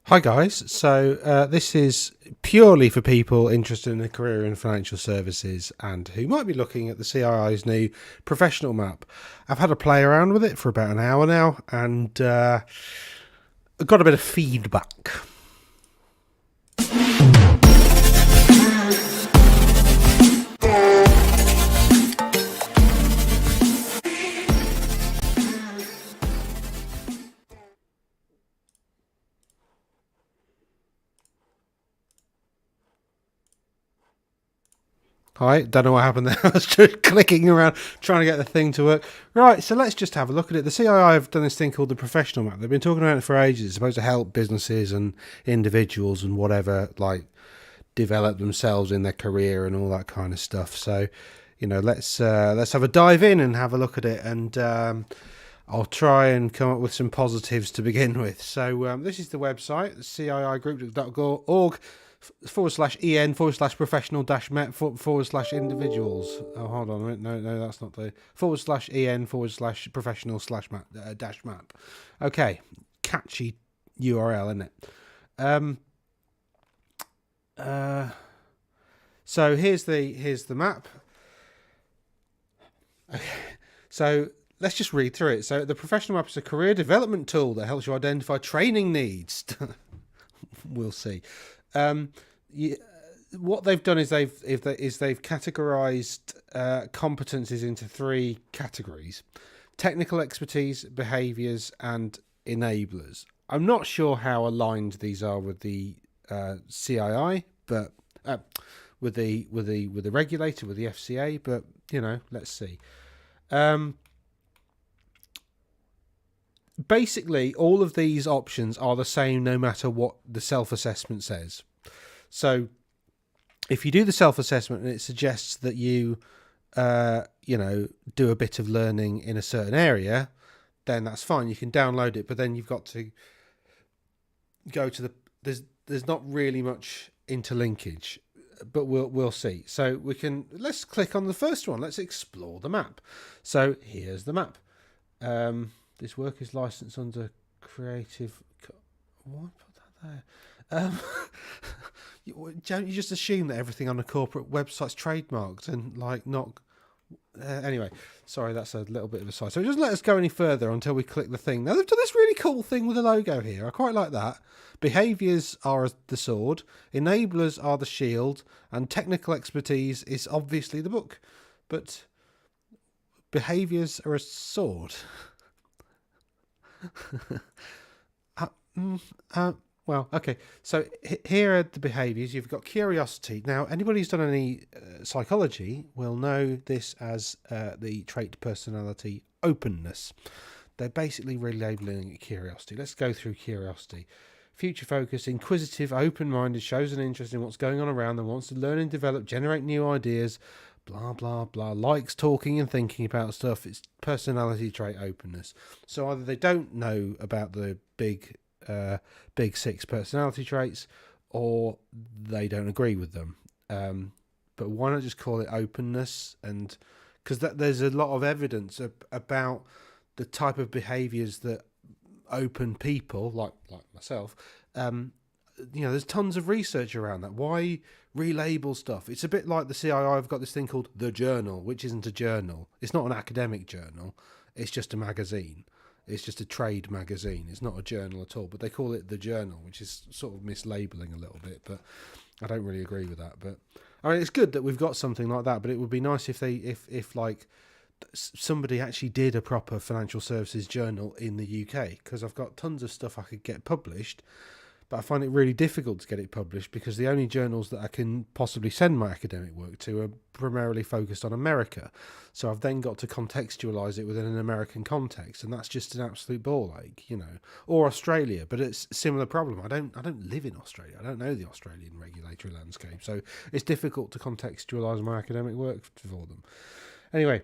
Hi guys, so this is purely for people interested in a career in financial services and who might be looking at the CII's new professional map. I've had a play around with it for about an hour now and I've got a bit of feedback. Hi, don't know what happened there. I was just clicking around trying to get the thing to work. Right, so let's just have a look at it. The CII have done this thing called the professional map. They've been talking about it for ages. It's supposed to help businesses and individuals and whatever, like, develop themselves in their career and all that kind of stuff. So, let's have a dive in and have a look at it, and I'll try and come up with some positives to begin with. So this is the website, ciigroup.org /en/professional-met/individuals. Oh, hold on a minute. No, that's not the /en/professional/map. Okay, catchy URL, isn't it? So here's the map. Okay. So let's just read through it. So the professional map is a career development tool that helps you identify training needs. We'll see. What they've done is they've categorized competencies into three categories: technical expertise, behaviors, and enablers. I'm not sure how aligned these are with the CII, but with the regulator, with the FCA. But let's see. Basically, all of these options are the same no matter what the self-assessment says. So if you do the self-assessment and it suggests that you do a bit of learning in a certain area, then that's fine. You can download it, but then you've got to go to there's not really much interlinkage, but we'll see. So let's click on the first one. Let's explore the map. So here's the map. This work is licensed under Creative. Why put that there? Don't you just assume that everything on a corporate website's trademarked and not? Anyway, sorry, that's a little bit of a side. So it doesn't let us go any further until we click the thing. Now they've done this really cool thing with the logo here. I quite like that. Behaviors are the sword, enablers are the shield, and technical expertise is obviously the book. But behaviors are a sword. Well, okay. So here are the behaviours. You've got curiosity. Now, anybody who's done any psychology will know this as the trait personality openness. They're basically relabeling curiosity. Let's go through curiosity. Future focus, inquisitive, open-minded, shows an interest in what's going on around them, wants to learn and develop, generate new ideas, blah, blah, blah, likes talking and thinking about stuff. It's personality trait openness. So either they don't know about the big six personality traits, or they don't agree with them. But why not just call it openness? And because there's a lot of evidence about the type of behaviours that open people, like myself, there's tons of research around that. Why relabel stuff? It's a bit like the CII have got this thing called The Journal, which isn't a journal. It's not an academic journal. It's just a magazine. It's just a trade magazine. It's not a journal at all, but they call it The Journal, which is sort of mislabeling a little bit, but I don't really agree with that. But I mean, it's good that we've got something like that, but it would be nice if somebody actually did a proper financial services journal in the UK, because I've got tons of stuff I could get published, but I find it really difficult to get it published because the only journals that I can possibly send my academic work to are primarily focused on America. So I've then got to contextualize it within an American context, and that's just an absolute ball ache, or Australia. But it's a similar problem. I don't live in Australia. I don't know the Australian regulatory landscape, so it's difficult to contextualize my academic work for them. Anyway,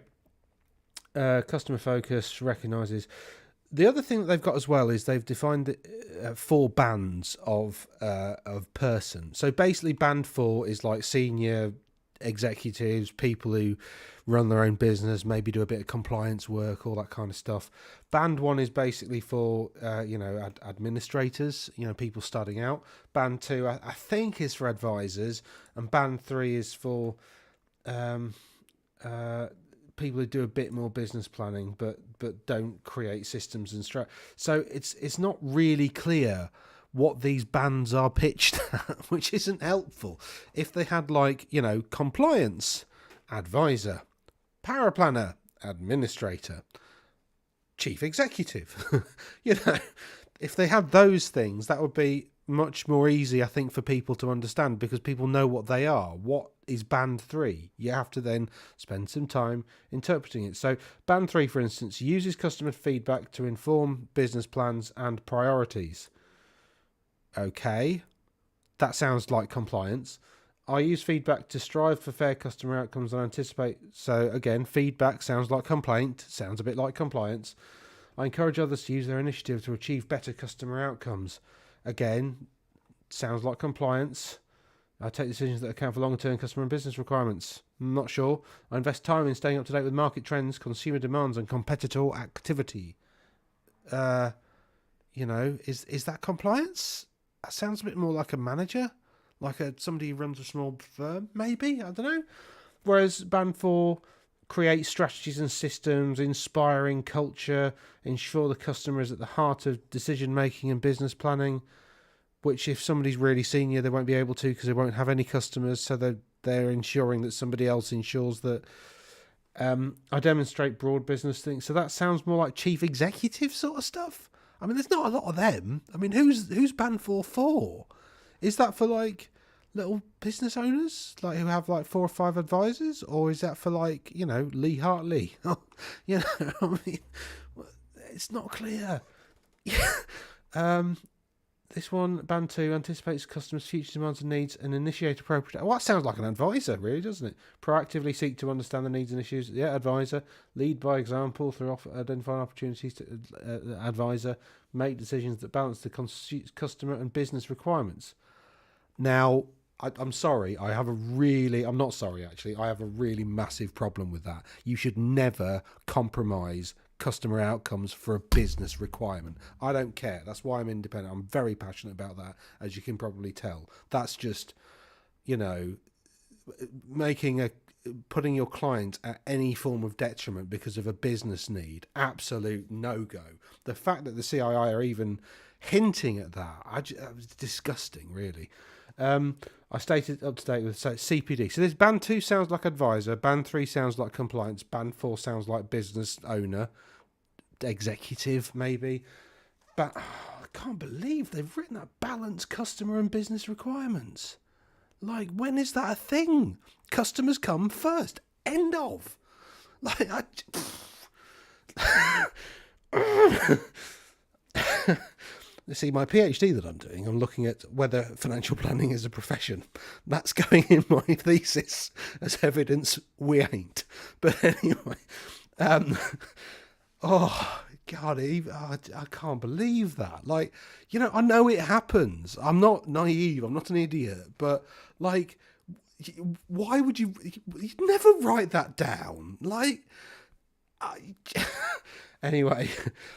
customer focus recognizes. The other thing that they've got as well is they've defined 4 bands of person. So basically, band 4 is like senior, executives, people who run their own business, maybe do a bit of compliance work, all that kind of stuff. Band 1 is basically for administrators, people starting out. Band 2, I think, is for advisors, and Band 3 is for people who do a bit more business planning, but don't create systems and so it's not really clear what these bands are pitched at, which isn't helpful. If they had compliance, advisor, power planner, administrator, chief executive, if they had those things, that would be much more easy, I think, for people to understand, because people know what they are. What is band 3? You have to then spend some time interpreting it. So band 3, for instance, uses customer feedback to inform business plans and priorities. Okay, that sounds like compliance. I use feedback to strive for fair customer outcomes and anticipate. So again, feedback sounds like complaint, sounds a bit like compliance. I encourage others to use their initiative to achieve better customer outcomes. Again, sounds like compliance. I take decisions that account for longer-term customer and business requirements. I'm not sure. I invest time in staying up to date with market trends, consumer demands, and competitor activity. Is that compliance? That sounds a bit more like a manager, like somebody who runs a small firm, maybe. I don't know. Whereas band 4 create strategies and systems, inspiring culture, ensure the customer is at the heart of decision making and business planning, which if somebody's really senior, they won't be able to because they won't have any customers, so they're ensuring that somebody else ensures that. I demonstrate broad business things, so that sounds more like chief executive sort of stuff. I mean, there's not a lot of them. I mean, who's band 4 for? Is that for little business owners, who have 4 or 5 advisors, or is that for Lee Hartley? I mean, it's not clear. This one, band 2, anticipates customers' future demands and needs and initiate appropriate. Well, that sounds like an advisor, really, doesn't it? Proactively seek to understand the needs and issues. Yeah, advisor. Lead by example through identifying opportunities to advisor. Make decisions that balance the customer and business requirements. Now, I'm sorry, I'm not sorry, actually. I have a really massive problem with that. You should never compromise customer outcomes for a business requirement. I don't care. That's why I'm independent. I'm very passionate about that, as you can probably tell. That's just, putting your client at any form of detriment because of a business need. Absolute no-go. The fact that the CII are even hinting at that, it's disgusting, really. I stated up to date with CPD. So this band 2 sounds like advisor, band 3 sounds like compliance, band 4 sounds like business owner, executive maybe. But I can't believe they've written that balance customer and business requirements. When is that a thing? Customers come first. End of. See, my PhD that I'm doing, I'm looking at whether financial planning is a profession. That's going in my thesis as evidence we ain't. But anyway, oh, God, I can't believe that. I know it happens. I'm not naive. I'm not an idiot. But, why would you'd never write that down? Anyway,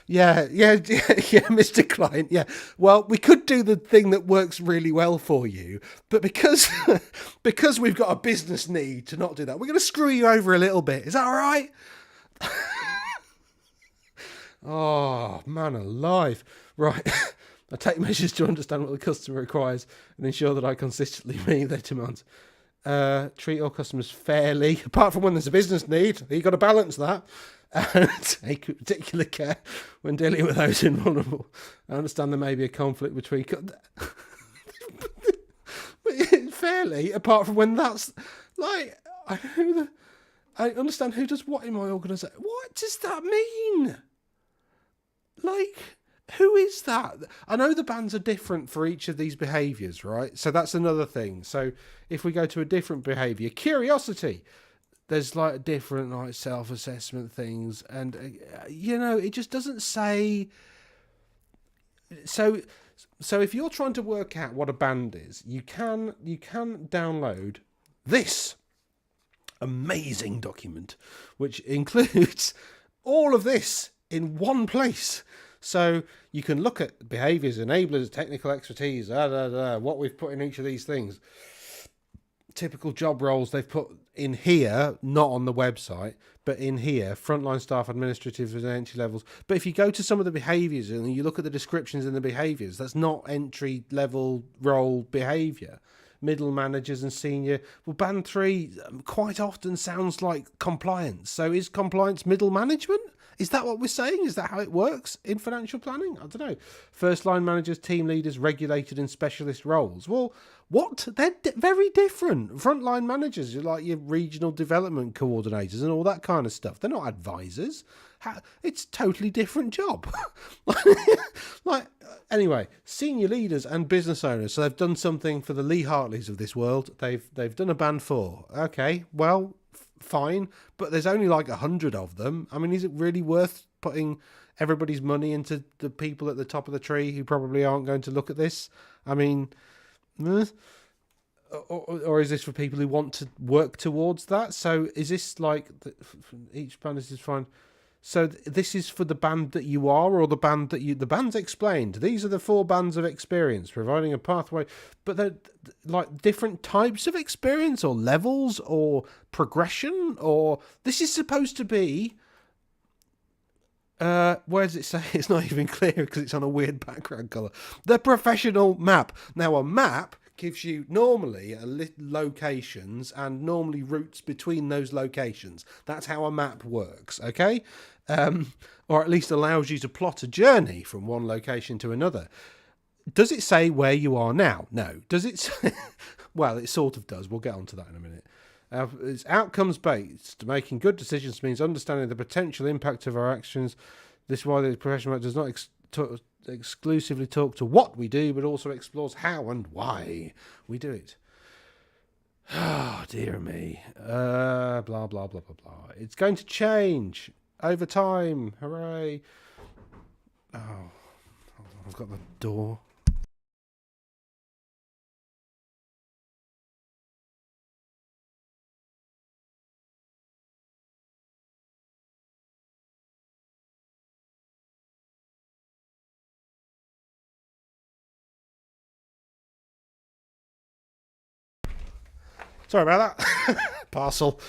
yeah, Mr. Client, yeah. Well, we could do the thing that works really well for you, but because we've got a business need to not do that, we're going to screw you over a little bit. Is that all right? Oh, man alive. Right. I take measures to understand what the customer requires and ensure that I consistently meet their demands. Treat all customers fairly, apart from when there's a business need. You've got to balance that. And take particular care when dealing with those invulnerable. I understand there may be a conflict between... fairly, apart from when that's... I understand who does what in my organisation. What does that mean? Who is that? I know the bands are different for each of these behaviours, right? So that's another thing. So if we go to a different behaviour, curiosity... There's different self-assessment things, and it just doesn't say. So if you're trying to work out what a band is, you can download this. amazing document, which includes all of this in one place. So you can look at behaviours, enablers, technical expertise, what we've put in each of these things. Typical job roles they've put in here, not on the website, but in here, frontline staff, administrative and entry levels. But if you go to some of the behaviours and you look at the descriptions in the behaviours, that's not entry level role behaviour. Middle managers and senior. Well, band 3 quite often sounds like compliance. So is compliance middle management? Is that what we're saying? Is that how it works in financial planning? I don't know. First line managers, team leaders, regulated and specialist roles. Well, what? They're very different. Frontline managers are like your regional development coordinators and all that kind of stuff. They're not advisors. It's a totally different job. Anyway, senior leaders and business owners. So they've done something for the Lee Hartleys of this world. They've done a band 4. Okay, well, fine, but there's only like 100 of them. I mean, is it really worth putting everybody's money into the people at the top of the tree who probably aren't going to look at this? I mean, or is this for people who want to work towards that? So is this like each band is fine? So this is for the band that you are, or the band that the band's explained. These are the 4 bands of experience, providing a pathway, but they're like different types of experience or levels or progression, or this is supposed to be, where does it say? It's not even clear because it's on a weird background colour. The professional map. Now a map gives you normally locations and normally routes between those locations. That's how a map works, okay? Or at least allows you to plot a journey from one location to another. Does it say where you are now? No. Does it say... Well, it sort of does. We'll get onto that in a minute. It's outcomes based. Making good decisions means understanding the potential impact of our actions. This is why the professional does not exclusively talk to what we do, but also explores how and why we do it. Oh, dear me. Blah, blah, blah, blah, blah. It's going to change over time. Hooray. Oh, hold on, I've got the door. Sorry about that. Parcel.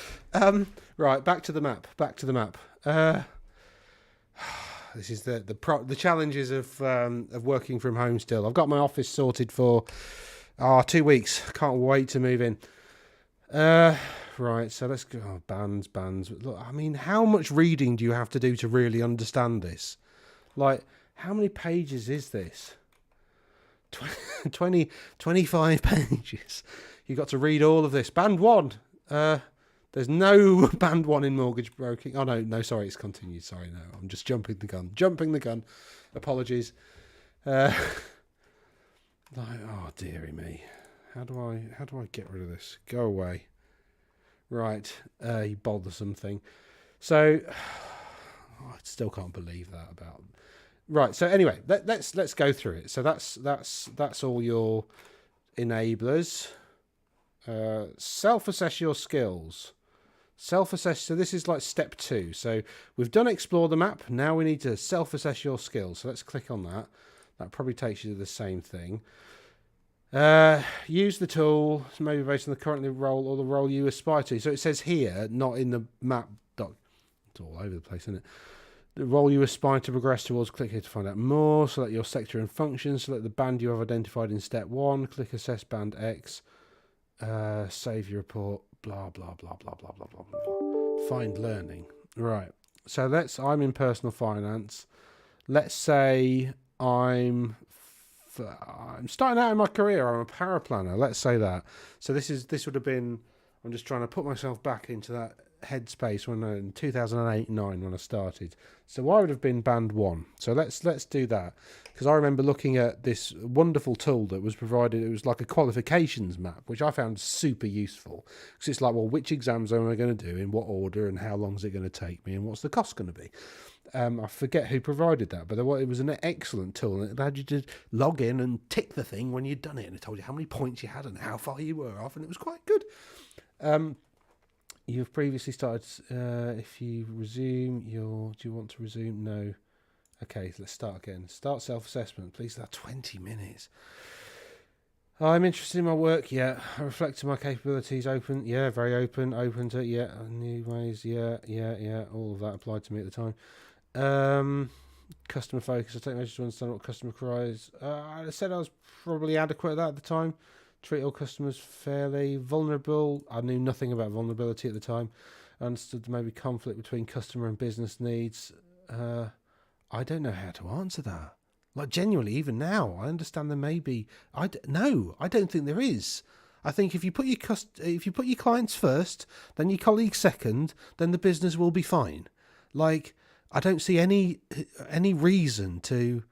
Right, back to the map. This is the challenges of working from home still. I've got my office sorted for 2 weeks. Can't wait to move in. Right, so let's go. Oh, bands. Look, I mean, how much reading do you have to do to really understand this? Like, how many pages is this? 25 pages. You got to read all of this. Band 1. There's no band 1 in mortgage broking. Oh no, sorry, it's continued. Sorry, no, I'm just jumping the gun. Apologies. Oh dearie me. How do I get rid of this? Go away. Right, you bothersome thing. So I still can't believe that about. Right, so anyway, let's go through it. So that's all your enablers. Self-assess your skills. Self-assess. So this is like step 2. So we've done explore the map. Now we need to self-assess your skills. So let's click on that. That probably takes you to the same thing. Use the tool, maybe based on the current role or the role you aspire to. So it says here, not in the map doc. It's all over the place, isn't it? The role you aspire to progress towards. Click here to find out more. Select your sector and function. Select the band you have identified in step 1. Click assess band X. Save your report. Blah blah blah blah blah blah blah blah. Find learning. Right. So I'm in personal finance. Let's say I'm starting out in my career. I'm a paraplanner. Let's say that. So this would have been. I'm just trying to put myself back into that headspace when in 2008-9 when I started. So I would have been band 1. So let's do that, because I remember looking at this wonderful tool that was provided. It was like a qualifications map, which I found super useful, because it's like, well, which exams am I going to do, in what order, and how long is it going to take me, and what's the cost going to be. I forget who provided that, but it was an excellent tool, and it allowed you to log in and tick the thing when you'd done it, and it told you how many points you had and how far you were off, and it was quite good. You've previously started. If you resume your, do you want to resume? No. Okay, let's start again. Start self-assessment, please. That's 20 minutes. I'm interested in my work. Yeah, I reflect on my capabilities. Open. Yeah, very open. Open to new ways. Yeah. All of that applied to me at the time. Customer focus. I take measures to understand what customer cries. I said I was probably adequate at that at the time. Treat all customers fairly. Vulnerable. I knew nothing about vulnerability at the time. I understood maybe conflict between customer and business needs. I don't know how to answer that. Like, genuinely, even now, I understand there may be. No, I don't think there is. I think if you put your clients first, then your colleagues second, then the business will be fine. Like, I don't see any reason to.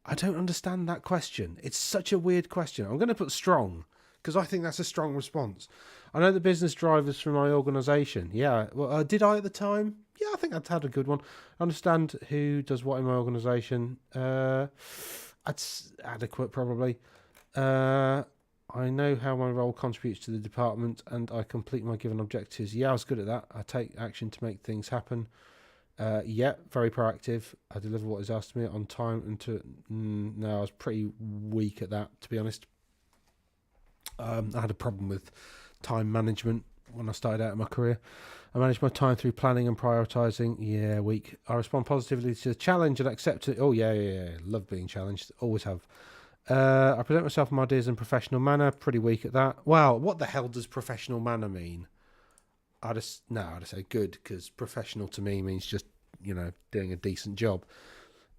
I don't understand that question. It's such a weird question. I'm going to put strong because I think that's a strong response. I know the business drivers for my organisation. Yeah, well, did I at the time? Yeah, I think I'd had a good one. I understand who does what in my organisation. That's adequate, probably. I know how my role contributes to the department, and I complete my given objectives. Yeah, I was good at that. I take action to make things happen. Yeah, very proactive. I deliver what is asked of me on time and no, I was pretty weak at that, to be honest. I had a problem with time management when I started out in my career. I manage my time through planning and prioritising. Yeah, weak. I respond positively to the challenge and accept it. Oh, yeah. Love being challenged. Always have. I present myself and my ideas in a professional manner. Pretty weak at that. Wow, what the hell does professional manner mean? I'd just say good, because professional to me means just, doing a decent job.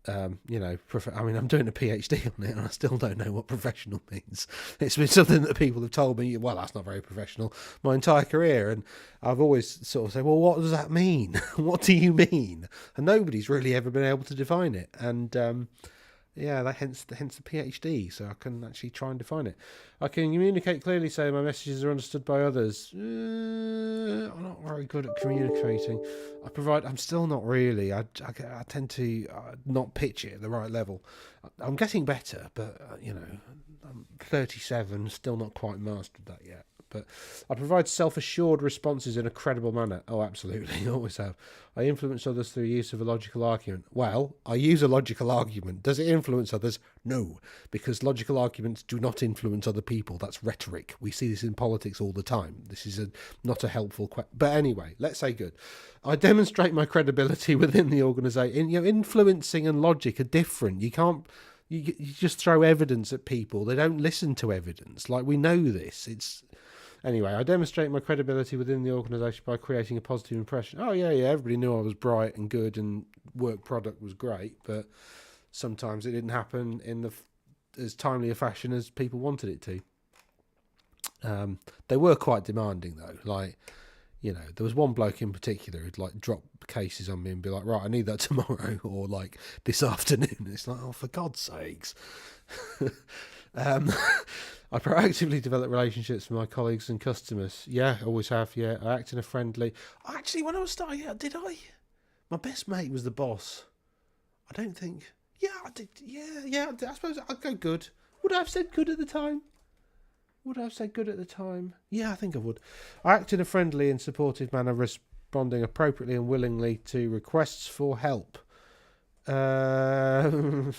I'm doing a PhD on it and I still don't know what professional means. It's been something that people have told me, well, that's not very professional, my entire career. And I've always sort of said, well, what does that mean? What do you mean? And nobody's really ever been able to define it. And hence the PhD, so I can actually try and define it. I can communicate clearly, so my messages are understood by others. I'm not very good at communicating. I'm still not really. I tend to not pitch it at the right level. I'm getting better, but I'm 37, still not quite mastered that yet. But I provide self-assured responses in a credible manner. Oh, absolutely, always have. I influence others through use of a logical argument. Well, I use a logical argument. Does it influence others? No, because logical arguments do not influence other people. That's rhetoric. We see this in politics all the time. This is not a helpful question. But anyway, let's say good. I demonstrate my credibility within the organisation. Influencing and logic are different. You can't. You just throw evidence at people. They don't listen to evidence. Like, we know this. Anyway, I demonstrate my credibility within the organisation by creating a positive impression. Oh, yeah, everybody knew I was bright and good and work product was great, but sometimes it didn't happen in as timely a fashion as people wanted it to. They were quite demanding, though. Like, there was one bloke in particular who'd, like, drop cases on me and be like, right, I need that tomorrow or, like, this afternoon. It's like, oh, for God's sakes. I proactively develop relationships with my colleagues and customers. Yeah, always have. Yeah, I act in a friendly. Actually, when I was starting out, did I? My best mate was the boss. I don't think. Yeah, I did. Yeah. I suppose I'd go good. Would I have said good at the time? Yeah, I think I would. I act in a friendly and supportive manner, responding appropriately and willingly to requests for help. Not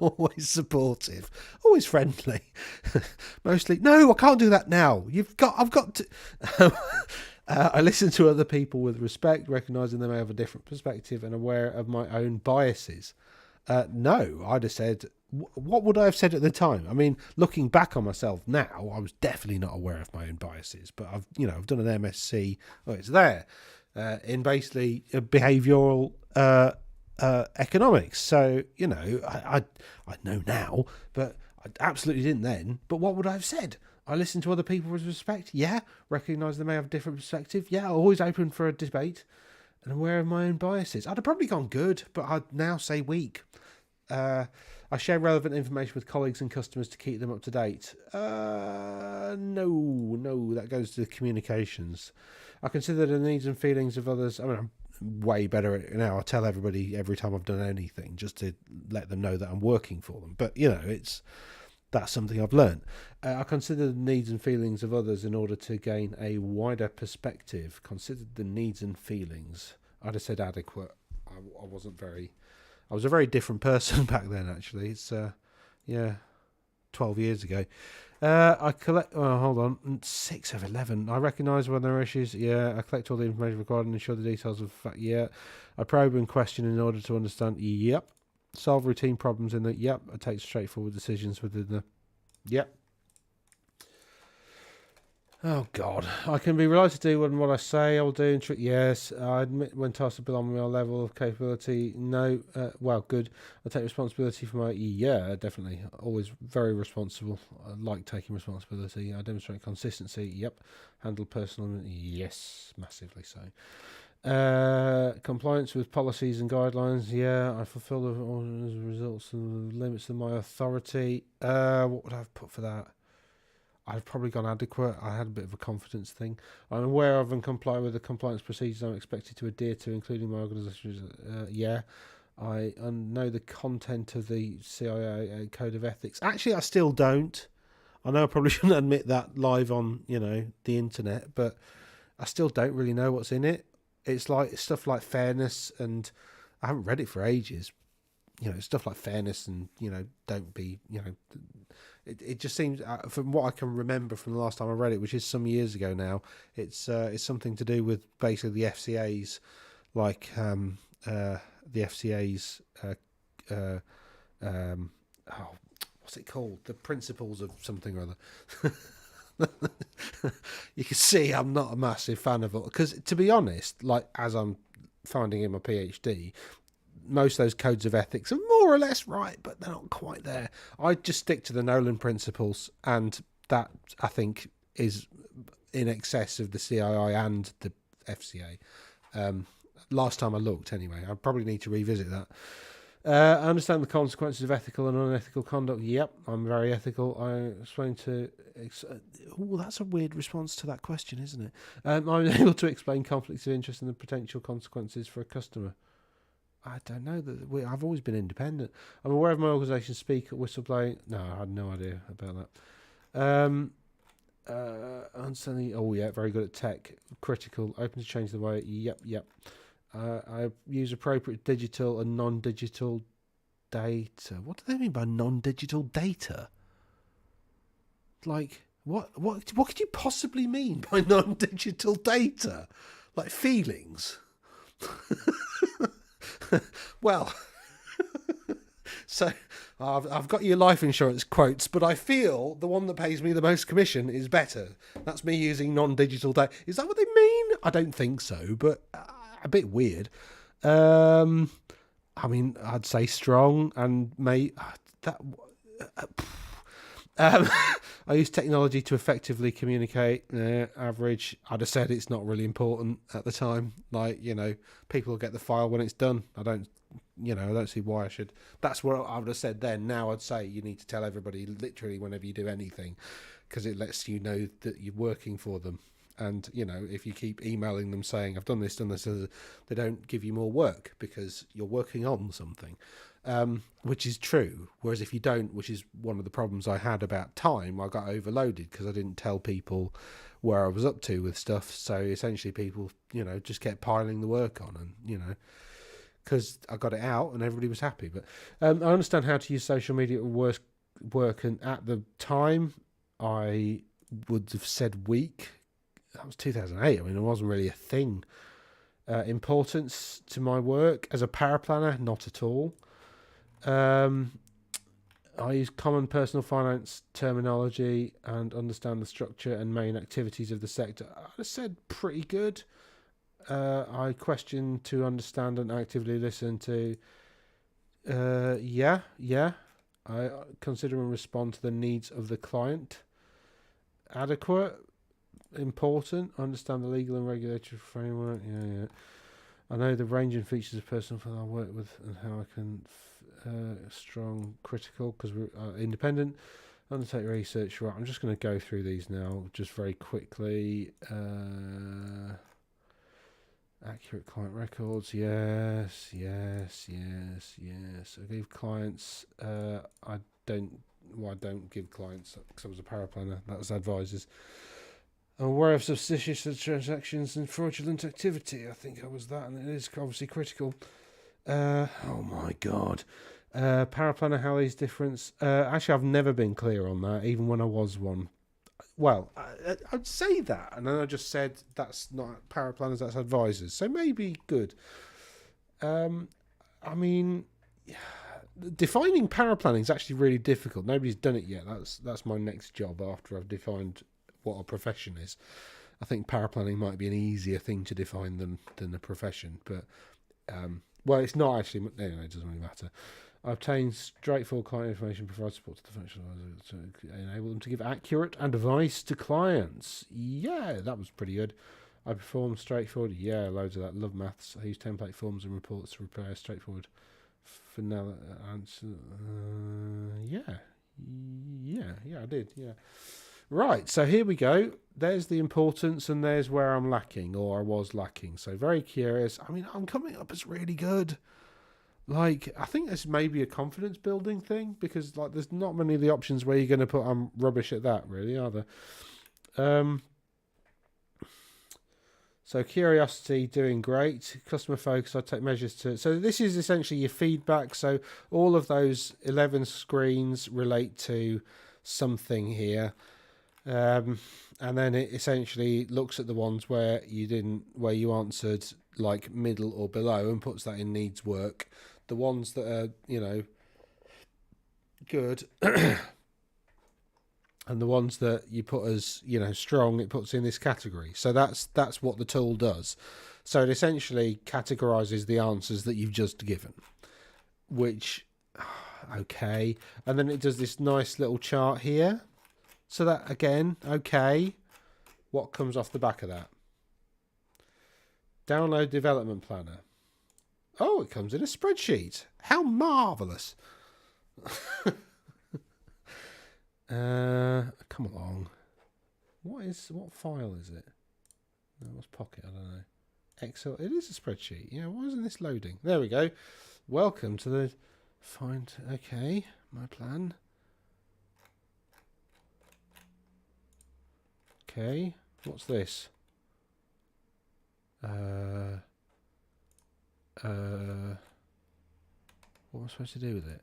always supportive, always friendly. Mostly, no, I can't do that now. I've got to. I listen to other people with respect, recognizing they may have a different perspective and aware of my own biases. No, I'd have said, what would I have said at the time? I mean, looking back on myself now, I was definitely not aware of my own biases, but I've done an MSc. Oh, it's there in basically behavioural economics. So, I know now, but I absolutely didn't then. But what would I have said? I listen to other people with respect. Yeah. Recognise they may have a different perspective. Yeah. Always open for a debate and aware of my own biases. I'd have probably gone good, but I'd now say weak. I share relevant information with colleagues and customers to keep them up to date. No, that goes to communications. I consider the needs and feelings of others. I mean, I'm way better at it now. I tell everybody every time I've done anything just to let them know that I'm working for them. But, That's something I've learned. I consider the needs and feelings of others in order to gain a wider perspective. Consider the needs and feelings. I'd have said adequate. I wasn't very. I was a very different person back then. Actually, it's 12 years ago. I collect. Oh, hold on. 6 of 11. I recognise when there are issues. Yeah. I collect all the information required and ensure the details of fact. Yeah. I probe and question in order to understand. Yep. Solve routine problems in the. Yep. I take straightforward decisions within the. Yep. Oh God, I can be relied to do what I say I will do. Yes, I admit when tasks are below my level of capability. No, well, good. I take responsibility for my. Yeah, definitely. Always very responsible. I like taking responsibility. I demonstrate consistency. Yep. Handle personal. Yes, massively so. Compliance with policies and guidelines. Yeah, I fulfil the orders, results, and limits of my authority. What would I have put for that? I've probably gone adequate. I had a bit of a confidence thing. I'm aware of and comply with the compliance procedures I'm expected to adhere to, including my organisation. Yeah, I know the content of the CIA Code of Ethics. Actually, I still don't. I know I probably shouldn't admit that live on the internet, but I still don't really know what's in it. It's like stuff like fairness, and I haven't read it for ages. Stuff like fairness and don't be It just seems, from what I can remember from the last time I read it, which is some years ago now, it's something to do with basically the FCA's, like the FCA's, what's it called? The principles of something or other. You can see I'm not a massive fan of it because, to be honest, like as I'm finding in my PhD, most of those codes of ethics are more or less right, but they're not quite there. I just stick to the Nolan principles, and that I think is in excess of the CII and the FCA. Last time I looked, anyway. I probably need to revisit that. I understand the consequences of ethical and unethical conduct. Yep, I'm very ethical. I explain to. That's a weird response to that question, isn't it? I'm able to explain conflicts of interest and the potential consequences for a customer. I don't know. I've always been independent. I'm aware of my organisation's speaker whistleblowing. No, I had no idea about that. Understanding. Oh yeah, very good at tech. Critical. Open to change the way. Yep. I use appropriate digital and non-digital data. What do they mean by non-digital data? Like what could you possibly mean by non-digital data? Like feelings? Well, so I've got your life insurance quotes, but I feel the one that pays me the most commission is better. That's me using non-digital data. Is that what they mean? I don't think so, but a bit weird. I mean, I'd say strong and that. I use technology to effectively communicate. Average. I'd have said it's not really important at the time. Like, people will get the file when it's done. I don't see why I should. That's what I would have said then. Now I'd say you need to tell everybody literally whenever you do anything, because it lets you know that you're working for them. And, if you keep emailing them saying, I've done this, they don't give you more work because you're working on something. Which is true. Whereas if you don't, which is one of the problems I had about time, I got overloaded because I didn't tell people where I was up to with stuff. So essentially people, just kept piling the work on and, because I got it out and everybody was happy. But I understand how to use social media at work. And at the time, I would have said weak. That was 2008. I mean, it wasn't really a thing. Importance to my work as a paraplanner, not at all. I use common personal finance terminology and understand the structure and main activities of the sector. I said pretty good. I question to understand and actively listen to. Yeah. I consider and respond to the needs of the client. Adequate. Important. Understand the legal and regulatory framework. Yeah. I know the range and features of personal I work with and how I can strong, critical, because we're independent. Undertake research. Right, I'm just going to go through these now, just very quickly. Accurate client records. Yes. I give clients. I don't I don't give clients, because I was a paraplanner, that was advisors. I'm aware of suspicious transactions and fraudulent activity. I think I was that, and it is obviously critical. Oh my God. Paraplanner Halley's difference. Actually, I've never been clear on that, even when I was one. Well, I'd say that, and then I just said that's not paraplanners, that's advisors. So maybe good. I mean, defining paraplanning is actually really difficult. Nobody's done it yet. That's my next job after I've defined what a profession is. I think paraplanning might be an easier thing to define than a profession, but well, it's not actually. Anyway, it doesn't really matter. I obtain straightforward client information, provide support to the functional to enable them to give accurate advice to clients. Yeah, that was pretty good. I perform straightforward. Yeah, loads of that. Love maths. I use template forms and reports to prepare straightforward vanilla answer. Yeah, I did. Yeah. Right, so here we go. There's the importance, and there's where I'm lacking, or I was lacking. So very curious. I mean, I'm coming up as really good. Like, I think this may be a confidence building thing, because like there's not many of the options where you're going to put I'm rubbish at that, really, are there? So curiosity, doing great. Customer focus, I take measures to. So this is essentially your feedback. So all of those 11 screens relate to something here. And then it essentially looks at the ones where you answered like middle or below and puts that in needs work. The ones that are, good, and the ones that you put as, strong, it puts in this category. So that's what the tool does. So it essentially categorizes the answers that you've just given, which, okay. And then it does this nice little chart here. So that, again, okay. What comes off the back of that? Download development planner. Oh, it comes in a spreadsheet. How marvellous. Come along. What file is it? No, what's Pocket? I don't know. Excel. It is a spreadsheet. Yeah, why isn't this loading? There we go. Welcome to the find. Okay, my plan. Okay, what's this? What am I supposed to do with it?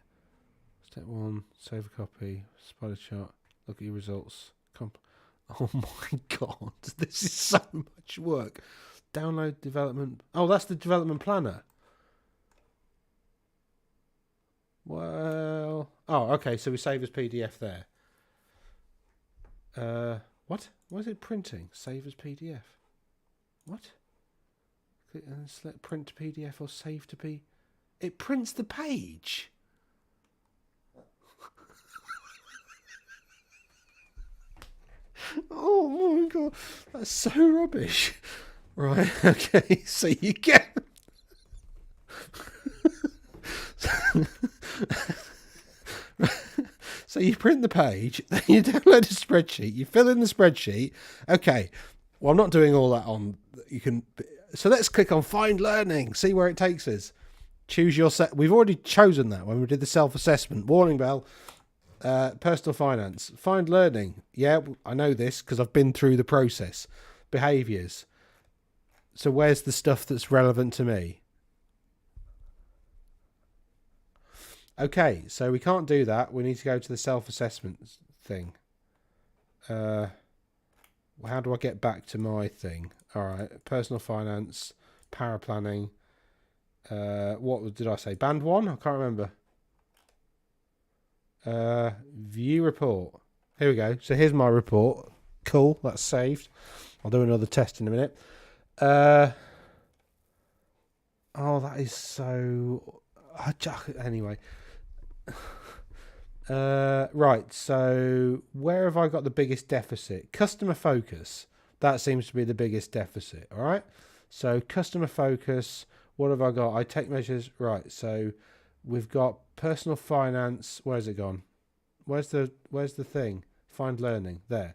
Step 1, save a copy, spider chart, look at your results. Oh my God, this is so much work. Download development. Oh, that's the development planner. Well, oh, okay, so we save as PDF there. What? Why is it printing? Save as PDF. What? Click and select print to PDF or save to P. It prints the page. Oh my God, that's so rubbish. Right, okay, so you get. So you print the page, then you download a spreadsheet, you fill in the spreadsheet. Okay, well, I'm not doing all that on. You can. So let's click on Find Learning, see where it takes us. Choose your set. We've already chosen that when we did the self-assessment. Warning bell. Personal finance. Find Learning. Yeah, I know this because I've been through the process. Behaviours. So where's the stuff that's relevant to me? Okay, so we can't do that. We need to go to the self-assessment thing. How do I get back to my thing? All right, personal finance, paraplanning. What did I say? Band 1? I can't remember. View report. Here we go. So here's my report. Cool, that's saved. I'll do another test in a minute. Oh, that is so... Anyway. Right, so where have I got the biggest deficit? Customer focus. That seems to be the biggest deficit, all right? So customer focus, what have I got? I take measures. Right, so we've got personal finance. Where's it gone? Where's the thing? Find Learning. There.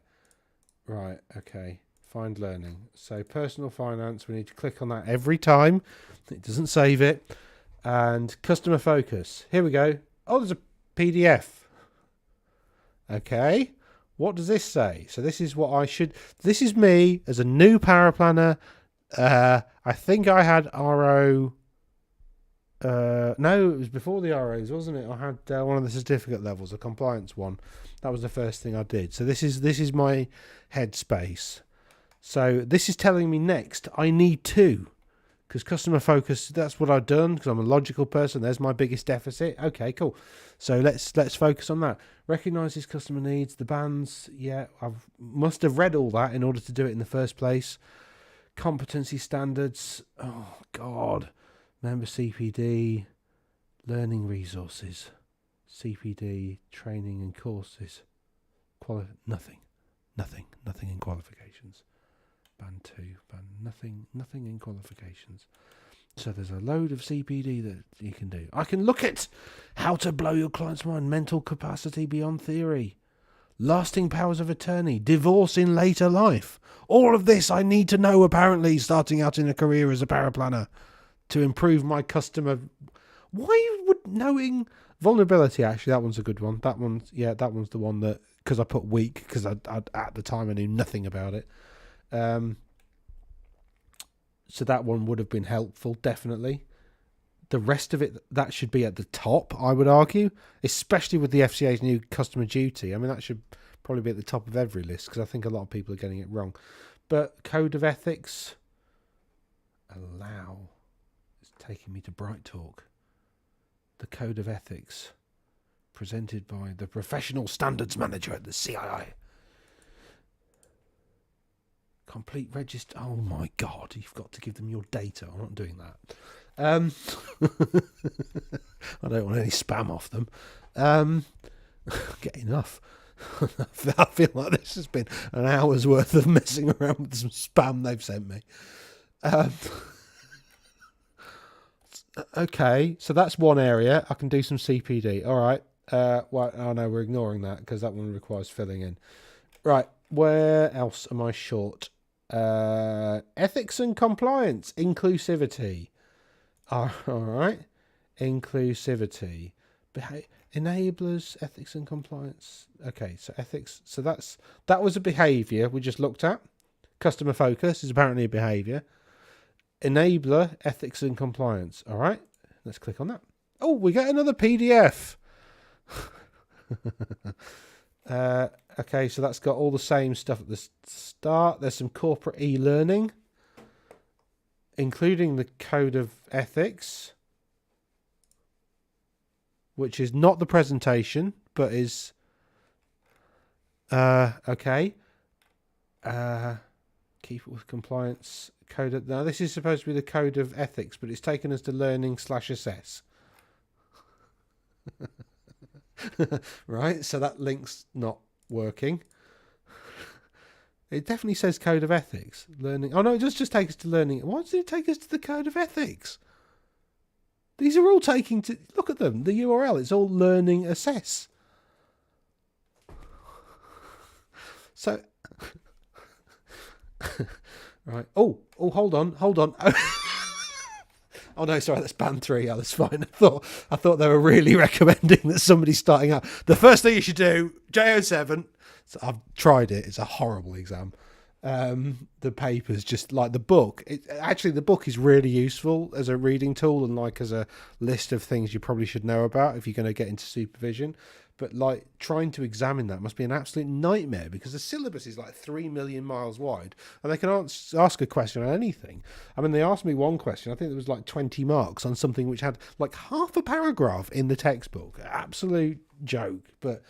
Right, okay. Find Learning. So personal finance, we need to click on that every time. It doesn't save it. And customer focus. Here we go. Oh, there's a PDF. Okay. What does this say? So this is what I should. This is me as a new paraplanner. I think I had RO. No, it was before the ROs, wasn't it? I had one of the certificate levels, a compliance one. That was the first thing I did. So this is my headspace. So this is telling me next I need two, because customer focus. That's what I've done because I'm a logical person. There's my biggest deficit. Okay, cool. So let's focus on that. Recognises customer needs. The bands. Yeah, I must have read all that in order to do it in the first place. Competency standards. Oh God. Member CPD, learning resources, CPD, training and courses, nothing in qualifications. Band 2, nothing in qualifications. So there's a load of CPD that you can do. I can look at how to blow your client's mind, mental capacity beyond theory, lasting powers of attorney, divorce in later life. All of this I need to know, apparently, starting out in a career as a paraplanner. To improve my customer. Why would knowing vulnerability? Actually, that one's a good one. That one's the one that, because I put weak because I at the time I knew nothing about it. So that one would have been helpful, definitely. The rest of it, that should be at the top, I would argue, especially with the FCA's new customer duty. I mean, that should probably be at the top of every list because I think a lot of people are getting it wrong. But code of ethics, allow. Taking me to Bright Talk. The Code of Ethics, presented by the Professional Standards Manager at the CII. Complete register. Oh my God, you've got to give them your data. I'm not doing that. I don't want any spam off them. Get enough. I feel like this has been an hour's worth of messing around with some spam they've sent me. Okay, so that's one area. I can do some CPD. All right. Well, oh no, we're ignoring that because that one requires filling in. Right. Where else am I short? Ethics and compliance, inclusivity. All right. Inclusivity. Enablers, ethics and compliance. Okay, so ethics. So that was a behaviour we just looked at. Customer focus is apparently a behaviour. Enabler, ethics and compliance. All right, let's click on that. Oh, we get another PDF. Okay, so that's got all the same stuff at the start. There's some corporate e-learning, including the code of ethics, which is not the presentation, but is okay. Keep it with compliance. Code of, now this is supposed to be the code of ethics, but it's taken us to learning/assess. Right, so that link's not working. It definitely says code of ethics. Learning. Oh no, it does just take us to learning. Why does it take us to the code of ethics? These are all taking to, look at them, the URL, it's all learning assess. So right. Oh, hold on. Oh no, sorry, that's band 3. Yeah, that's fine. I thought they were really recommending that somebody's starting out. The first thing you should do, JO7. So I've tried it. It's a horrible exam. The papers, just like the book. Actually, the book is really useful as a reading tool and like as a list of things you probably should know about if you're going to get into supervision. But like trying to examine that must be an absolute nightmare because the syllabus is like 3 million miles wide and they can ask a question on anything. I mean, they asked me one question. I think there was like 20 marks on something which had like half a paragraph in the textbook. Absolute joke. But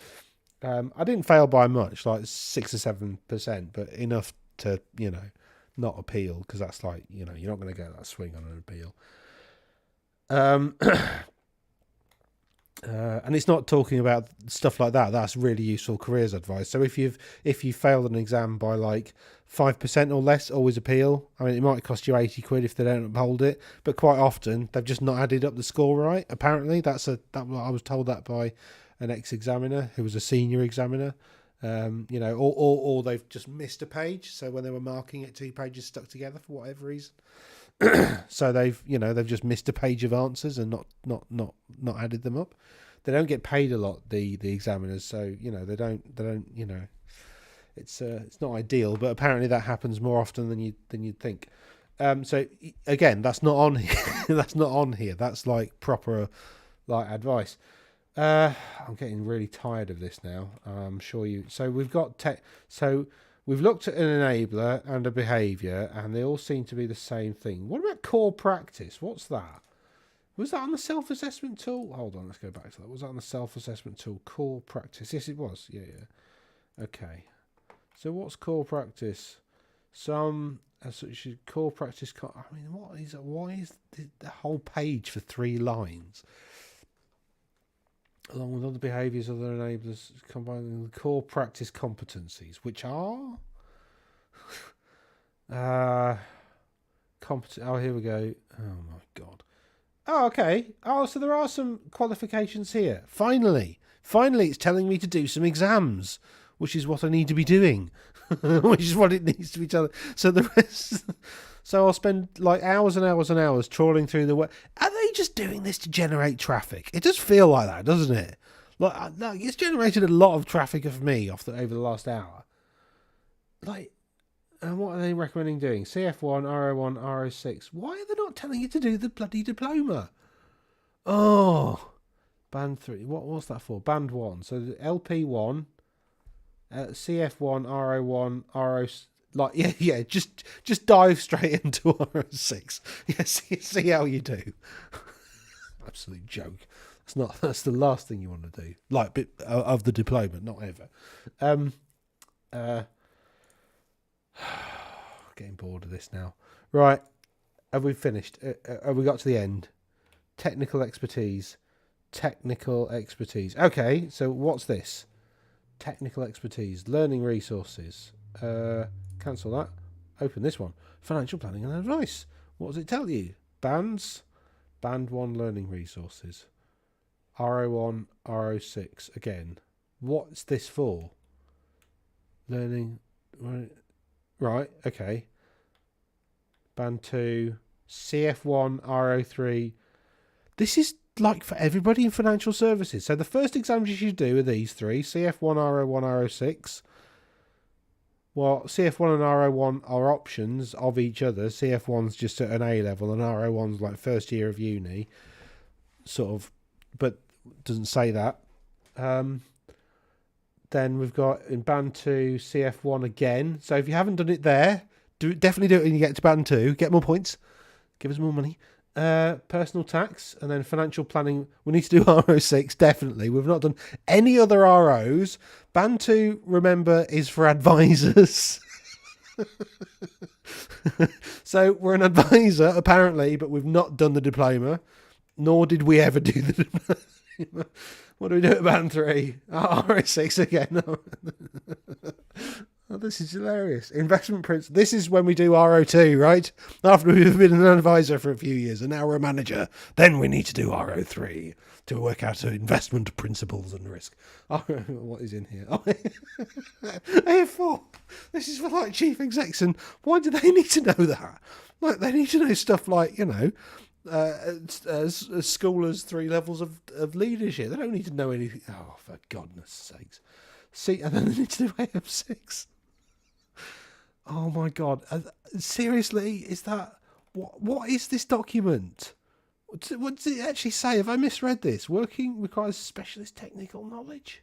I didn't fail by much, like 6 or 7%, but enough to, not appeal because that's like, you're not going to get that swing on an appeal. And it's not talking about stuff like that. That's really useful careers advice. So if you failed an exam by like 5% or less, always appeal. I mean, it might cost you 80 quid if they don't uphold it, but quite often they've just not added up the score right. Apparently, I was told that by an ex-examiner who was a senior examiner. Or they've just missed a page. So when they were marking it, 2 pages stuck together for whatever reason. So they've just missed a page of answers and not added them up. they don't get paid a lot, the examiners, so they don't it's not ideal, but apparently that happens more often than you'd think. So again, that's not on here. That's not on here. That's like proper like advice. I'm getting really tired of this now. I'm sure you. So we've got So we've looked at an enabler and a behaviour, and they all seem to be the same thing. What about core practice? What's that? Was that on the self-assessment tool? Hold on, let's go back to that. Was that on the self-assessment tool? Core practice. Yes, it was. Yeah. Okay. So what's core practice? Core practice. I mean, what is it? Why is the whole page for 3 lines? Along with other behaviours, other enablers, combining the core practice competencies, which are competent. Oh, here we go. Oh my god. Oh, okay. Oh, so there are some qualifications here. Finally, it's telling me to do some exams, which is what I need to be doing, which is what it needs to be telling. So the rest. So I'll spend like hours and hours and hours trawling through the web. Are they just doing this to generate traffic? It does feel like that, doesn't it? Like it's generated a lot of traffic of me over the last hour. Like, and what are they recommending doing? CF1, RO1, RO6. Why are they not telling you to do the bloody diploma? Oh, band 3. What's that for? Band 1. So the LP1, CF1, RO1, RO6. Like, yeah, just dive straight into RO6. Yeah, see how you do. Absolute joke. That's the last thing you want to do. Like, bit of the diploma, not ever. Getting bored of this now. Right, have we finished? Have we got to the end? Technical expertise. Okay, so what's this? Technical expertise. Learning resources. Cancel that. Open this one. Financial planning and advice. What does it tell you? Bands. Band 1 learning resources. RO1, RO6. Again. What's this for? Learning. Right. Okay. Band 2. CF1, RO3. This is like for everybody in financial services. So the first exams you should do are these 3. CF1, RO1, RO6. Well, CF1 and RO1 are options of each other. CF1's just at an A level and RO1's like first year of uni. Sort of, but doesn't say that. Then we've got in Band 2, CF1 again. So if you haven't done it there, definitely do it when you get to Band 2. Get more points. Give us more money. Personal tax and then financial planning. We need to do RO6, definitely. We've not done any other ROs. Band 2, remember, is for advisors. So we're an advisor, apparently, but we've not done the diploma. Nor did we ever do the diploma. What do we do at Band 3? RO6 again. Oh, this is hilarious. Investment principles. This is when we do RO2, right? After we've been an advisor for a few years and now we're a manager. Then we need to do RO3 to work out investment principles and risk. Oh, what is in here? Oh, AF4. This is for like chief execs. And why do they need to know that? Like, they need to know stuff like, schoolers 3 levels of leadership. They don't need to know anything. Oh, for goodness sakes. See, and then they need to do AF6. Oh my god! Seriously, is that what is this document? What does it actually say? Have I misread this? Working requires specialist technical knowledge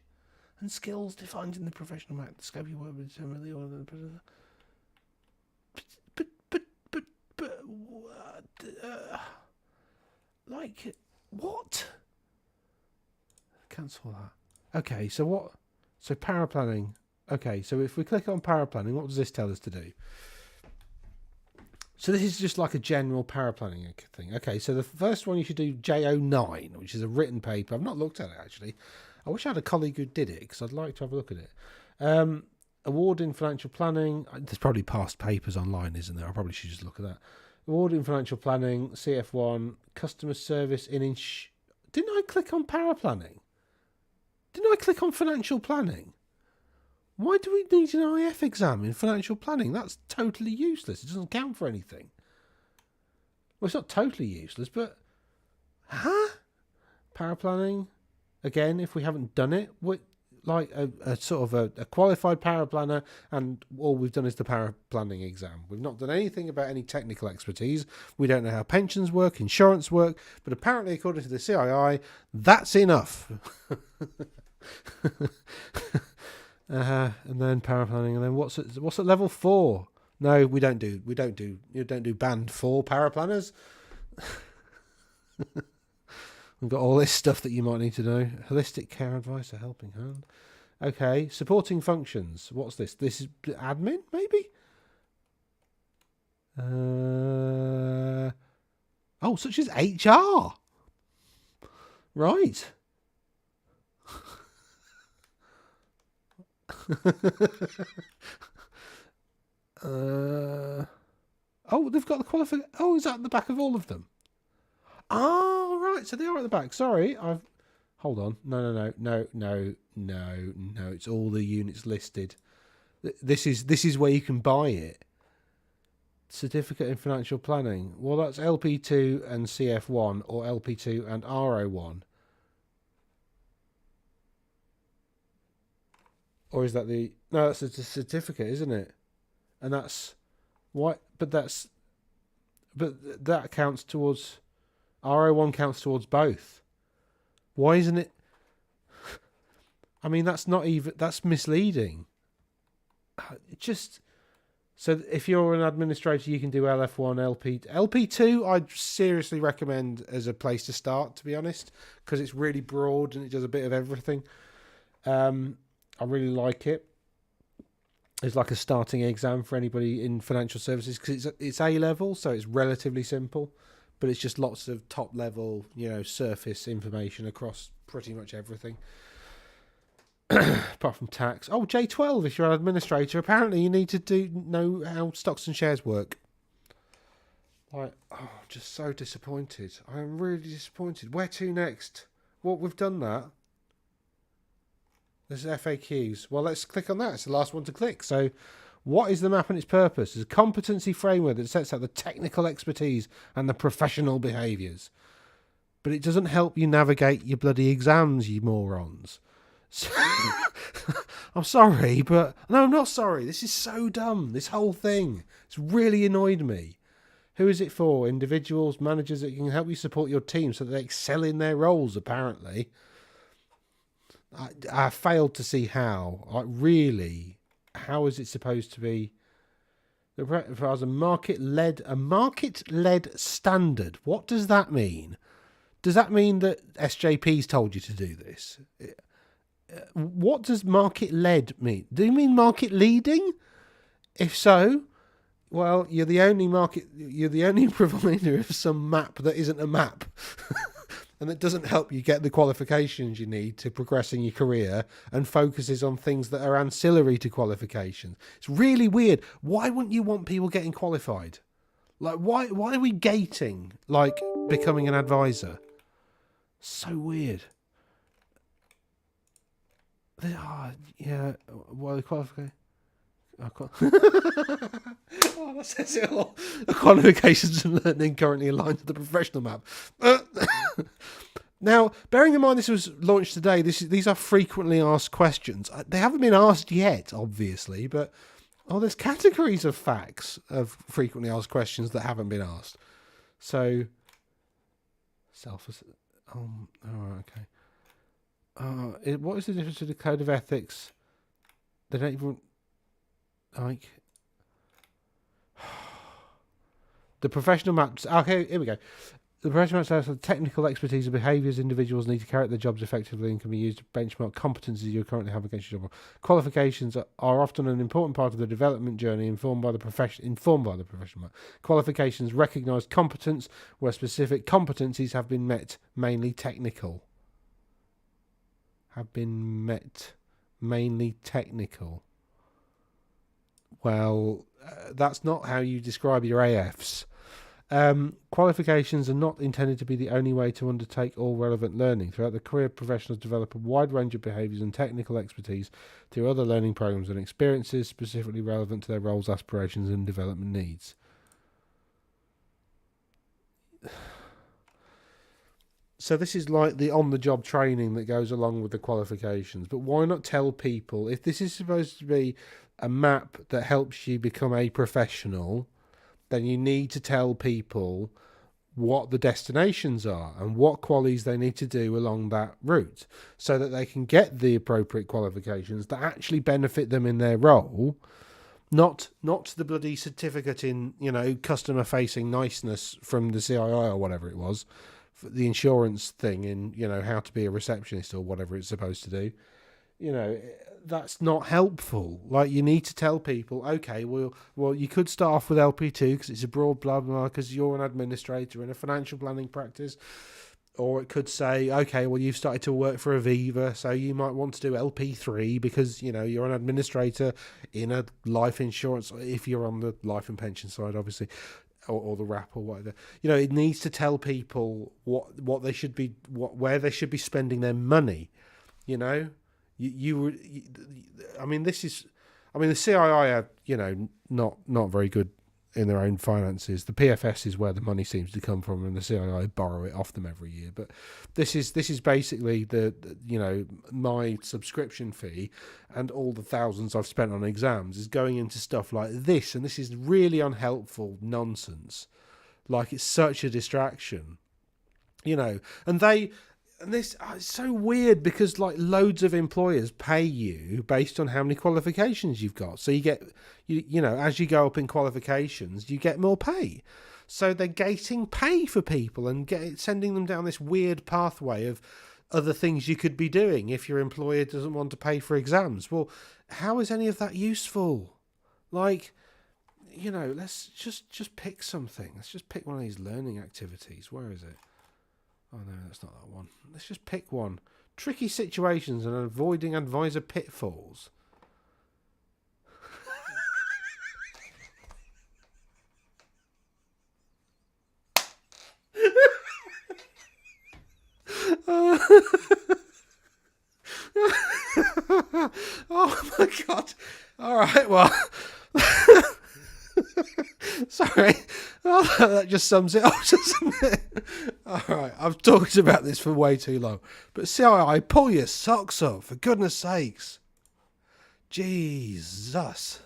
and skills defined in the professional map. The scope you work with determine the order. But like what? Cancel that. Okay, so what? So paraplanning. Okay, so if we click on paraplanning, what does this tell us to do? So this is just like a general paraplanning thing. Okay, so the first one you should do J09, which is a written paper. I've not looked at it, actually. I wish I had a colleague who did it, because I'd like to have a look at it. Award in financial planning. There's probably past papers online, isn't there? I probably should just look at that. Award in financial planning, CF1, customer service in... Didn't I click on paraplanning? Didn't I click on financial planning? Why do we need an IF exam in financial planning? That's totally useless. It doesn't count for anything. Well, it's not totally useless, but... Huh? Paraplanning? again, if we haven't done it, like a sort of a qualified power planner, and all we've done is the power planning exam. We've not done anything about any technical expertise. We don't know how pensions work, insurance work, but apparently, according to the CII, that's enough. And then power planning, and then what's at level 4? No, we don't do band 4 power planners. We've got all this stuff that you might need to know. Holistic care advice, a helping hand. Okay, supporting functions. What's this? This is admin, maybe? Oh, such as HR. Right. Oh, they've got the qualification. Oh, is that at the back of all of them? Oh, right. So they are at the back. Sorry, hold on. No. It's all the units listed. This is where you can buy it. Certificate in Financial Planning. Well, that's LP2 and CF1, or LP2 and RO1. Or is that the... No, that's a certificate, isn't it? And that's... Why? But that counts towards... RO1 counts towards both. Why isn't it... I mean, that's not even... That's misleading. Just... So if you're an administrator, you can do LF1, LP2, I'd seriously recommend as a place to start, to be honest, because it's really broad and it does a bit of everything. I really like it. It's like a starting exam for anybody in financial services because it's A level, so it's relatively simple, but it's just lots of top level, surface information across pretty much everything. Apart from tax. Oh, J12, if you're an administrator, apparently you need to know how stocks and shares work. Just so disappointed. I am really disappointed. Where to next? Well, we've done that. There's FAQs. Well, let's click on that. It's the last one to click. So, what is the map and its purpose? It's a competency framework that sets out the technical expertise and the professional behaviours. But it doesn't help you navigate your bloody exams, you morons. So, I'm sorry, but... No, I'm not sorry. This is so dumb. This whole thing. It's really annoyed me. Who is it for? Individuals, managers that can help you support your team so that they excel in their roles, apparently. I failed to see how. Really, how is it supposed to be? As a market-led standard. What does that mean? Does that mean that SJP's told you to do this? What does market-led mean? Do you mean market-leading? If so, well, you're the only provider of some map that isn't a map. And that doesn't help you get the qualifications you need to progress in your career and focuses on things that are ancillary to qualifications. It's really weird. Why wouldn't you want people getting qualified? Like, why are we gating, like, becoming an advisor? So weird. Yeah, well, the qualification... that says it all. The qualifications and learning currently aligned to the professional map. Now, bearing in mind this was launched today, these are frequently asked questions. They haven't been asked yet, obviously, but there's categories of facts of frequently asked questions that haven't been asked. So, okay. What is the difference with the code of ethics? They don't even like the professional maps. Okay, here we go. The professional maps have the technical expertise and behaviours individuals need to carry out their jobs effectively and can be used to benchmark competencies you currently have against your job. Qualifications are often an important part of the development journey informed by the professional map. Qualifications recognise competence where specific competencies have been met, mainly technical. Well, that's not how you describe your AFs. Qualifications are not intended to be the only way to undertake all relevant learning. Throughout the career, professionals develop a wide range of behaviours and technical expertise through other learning programs and experiences specifically relevant to their roles, aspirations and development needs. So this is like the on-the-job training that goes along with the qualifications. But why not tell people, if this is supposed to be a map that helps you become a professional, then you need to tell people what the destinations are and what qualities they need to do along that route, so that they can get the appropriate qualifications that actually benefit them in their role. Not the bloody certificate in, customer facing niceness from the CII or whatever it was, the insurance thing in, how to be a receptionist or whatever it's supposed to do. That's not helpful. Like, you need to tell people, okay, well, you could start off with LP2 because it's a broad blah blah, because you're an administrator in a financial planning practice. Or it could say, okay, well, you've started to work for Aviva, so you might want to do LP3 because, you're an administrator in a life insurance, if you're on the life and pension side, obviously, or the wrap or whatever. It needs to tell people what they should be, where they should be spending their money. The CII are, not very good in their own finances. The PFS is where the money seems to come from, and the CII borrow it off them every year. But this is basically my subscription fee, and all the thousands I've spent on exams is going into stuff like this, and this is really unhelpful nonsense. Like, it's such a distraction, and this it's so weird because, like, loads of employers pay you based on how many qualifications you've got. So you get, as you go up in qualifications, you get more pay. So they're gating pay for people and sending them down this weird pathway of other things you could be doing if your employer doesn't want to pay for exams. Well, how is any of that useful? Like, let's just pick something. Let's just pick one of these learning activities. Where is it? Oh, no, that's not that one. Let's just pick one. Tricky situations and avoiding advisor pitfalls. Oh, my God. All right, well... Sorry, that just sums it up, doesn't it? Alright, I've talked about this for way too long. But CII, pull your socks up, for goodness sakes. Jesus.